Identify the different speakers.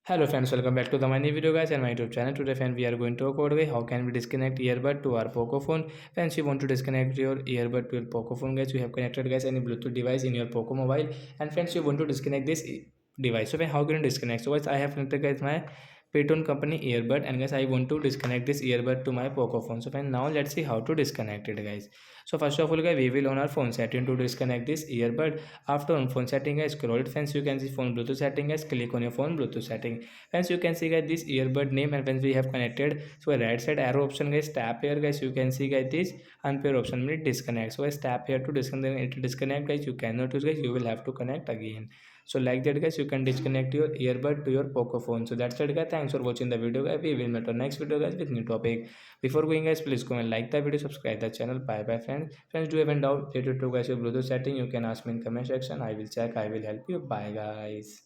Speaker 1: Hello friends, welcome back to the my new video guys and my YouTube channel. Today friends, we are going to talk about how can we disconnect earbud to our Poco phone. Friends, you want to disconnect your earbud to your Poco phone guys. You have connected guys any Bluetooth device in your Poco mobile, and friends, you want to disconnect this device. So how can you disconnect? So guys, I have connected guys my Payton company earbud, and guys I want to disconnect this earbud to my Poco phone. So friends, now let's see how to disconnect it guys. So first of all guys, we will on our phone setting to disconnect this earbud. After on phone setting guys, scroll it friends, you can see phone Bluetooth setting guys, click on your phone Bluetooth setting. Friends, you can see guys this earbud name, and when we have connected, so a right side arrow option guys, tap here guys, you can see guys this unpair option means disconnect. So guys tap here to disconnect guys, you cannot use guys, you will have to connect again. So like that guys, you can disconnect your earbud to your Poco phone. So that's it guys, thanks for watching the video guys. We will meet on next video guys with new topic. Before going guys, please comment, like the video, subscribe the channel. Bye bye friends. Do you have any doubt related to guys your Bluetooth setting, you can ask me in comment section. I will check, I will help you. Bye guys.